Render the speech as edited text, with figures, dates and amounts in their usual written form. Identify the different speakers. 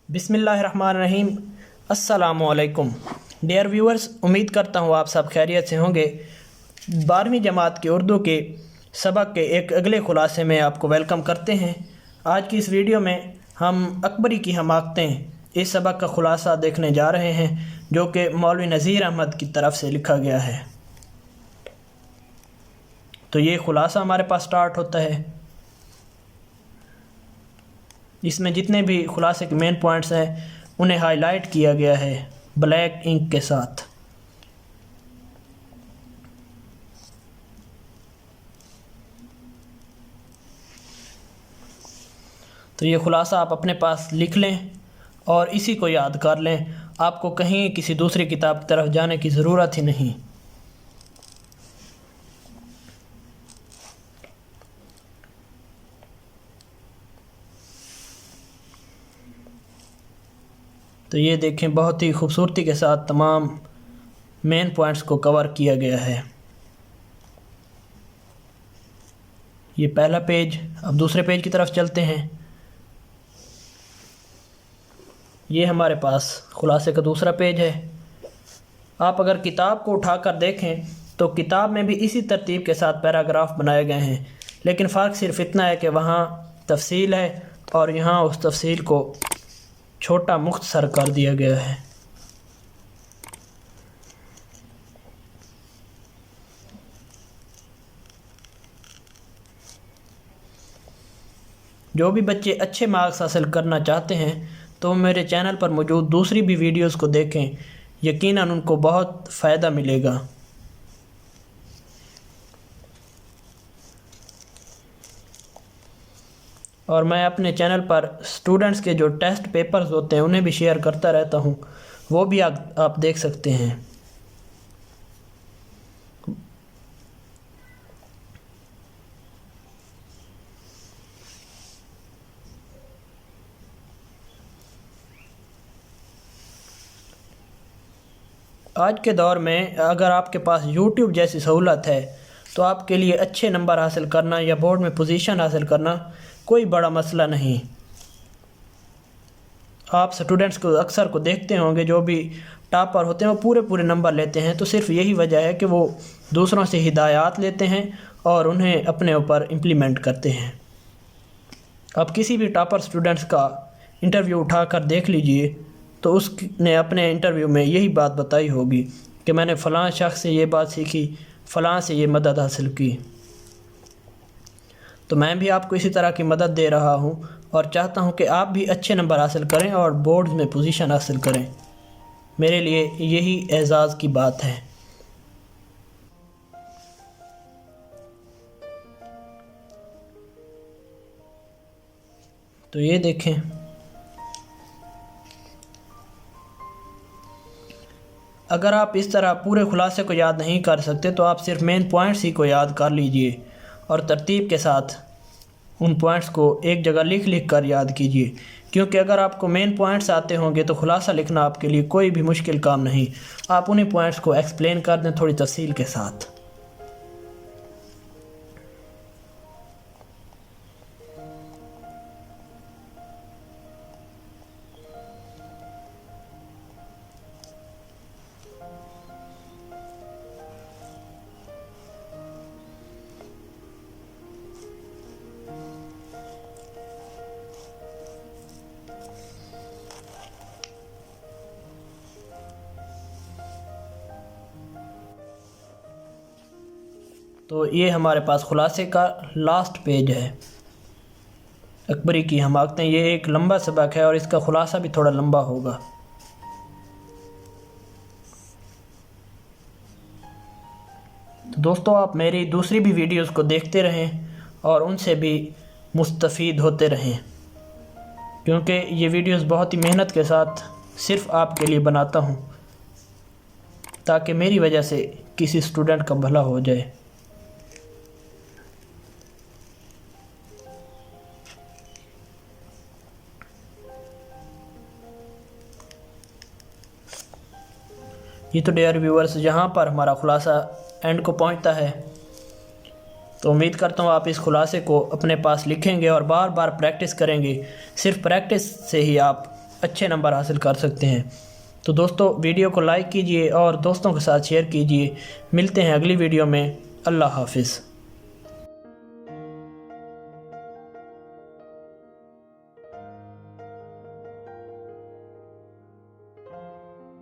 Speaker 1: बिस्मिल्लाहिर्रहमानिर्रहीम। अस्सलामुअलैकुम dear viewers, उम्मीद करता हूँ आप सब खैरियत से होंगे। 12वीं जमात के उर्दू के सबक के एक अगले खुलासे में आपको वेलकम करते हैं। आज की इस वीडियो में हम अकबरी की हमाकतें इस सबक का खुलासा देखने जा रहे हैं, जो कि मौलवी नज़ीर अहमद की तरफ से लिखा गया है। तो ये खुलासा हमारे पास स्टार्ट होता है। इसमें जितने भी खुलासे के मेन पॉइंट्स हैं उन्हें हाईलाइट किया गया है ब्लैक इंक के साथ। तो ये खुलासा आप अपने पास लिख लें और इसी को याद कर लें। आपको कहीं किसी दूसरी किताब की तरफ जाने की ज़रूरत ही नहीं। तो ये देखें, बहुत ही खूबसूरती के साथ तमाम मेन पॉइंट्स को कवर किया गया है। ये पहला पेज। अब दूसरे पेज की तरफ चलते हैं। ये हमारे पास खुलासे का दूसरा पेज है। आप अगर किताब को उठाकर देखें तो किताब में भी इसी तरतीब के साथ पैराग्राफ बनाए गए हैं, लेकिन फ़र्क सिर्फ इतना है कि वहाँ तफसील है और यहाँ उस तफसील को छोटा मुख्तसर कर दिया गया है। जो भी बच्चे अच्छे मार्क्स हासिल करना चाहते हैं तो मेरे चैनल पर मौजूद दूसरी भी वीडियोस को देखें, यकीनन उनको बहुत फ़ायदा मिलेगा। और मैं अपने चैनल पर स्टूडेंट्स के जो टेस्ट पेपर्स होते हैं उन्हें भी शेयर करता रहता हूँ, वो भी आप देख सकते हैं। आज के दौर में अगर आपके पास YouTube जैसी सहूलत है तो आपके लिए अच्छे नंबर हासिल करना या बोर्ड में पोजीशन हासिल करना कोई बड़ा मसला नहीं। आप स्टूडेंट्स को अक्सर को देखते होंगे, जो भी टॉपर होते हैं वो पूरे पूरे नंबर लेते हैं। तो सिर्फ यही वजह है कि वो दूसरों से हिदायत लेते हैं और उन्हें अपने ऊपर इम्प्लीमेंट करते हैं। आप किसी भी टॉपर स्टूडेंट्स का इंटरव्यू उठाकर देख लीजिए तो उसने अपने इंटरव्यू में यही बात बताई होगी कि मैंने फ़लाँ शख्स से ये बात सीखी, फ़लाँ से ये मदद हासिल की। तो मैं भी आपको इसी तरह की मदद दे रहा हूँ और चाहता हूँ कि आप भी अच्छे नंबर हासिल करें और बोर्ड में पोजीशन हासिल करें। मेरे लिए यही एज़ाज़ की बात है। तो ये देखें, अगर आप इस तरह पूरे खुलासे को याद नहीं कर सकते तो आप सिर्फ मेन पॉइंट्स ही को याद कर लीजिए और तरतीब के साथ उन पॉइंट्स को एक जगह लिख लिख कर याद कीजिए, क्योंकि अगर आपको मेन पॉइंट्स आते होंगे तो खुलासा लिखना आपके लिए कोई भी मुश्किल काम नहीं। आप उन्हीं पॉइंट्स को एक्सप्लेन कर दें थोड़ी तफसील के साथ। तो ये हमारे पास खुलासे का लास्ट पेज है, अकबरी की हमाकतें। ये एक लंबा सबक है और इसका खुलासा भी थोड़ा लंबा होगा। तो दोस्तों, आप मेरी दूसरी भी वीडियोस को देखते रहें और उनसे भी मुस्तफ़ीद होते रहें, क्योंकि ये वीडियोस बहुत ही मेहनत के साथ सिर्फ़ आपके लिए बनाता हूँ ताकि मेरी वजह से किसी स्टूडेंट का भला हो जाए। ये तो डियर व्यूअर्स यहाँ पर हमारा खुलासा एंड को पहुँचता है। तो उम्मीद करता हूँ आप इस खुलासे को अपने पास लिखेंगे और बार बार प्रैक्टिस करेंगे। सिर्फ प्रैक्टिस से ही आप अच्छे नंबर हासिल कर सकते हैं। तो दोस्तों वीडियो को लाइक कीजिए और दोस्तों के साथ शेयर कीजिए। मिलते हैं अगली वीडियो में। अल्लाह हाफिज़।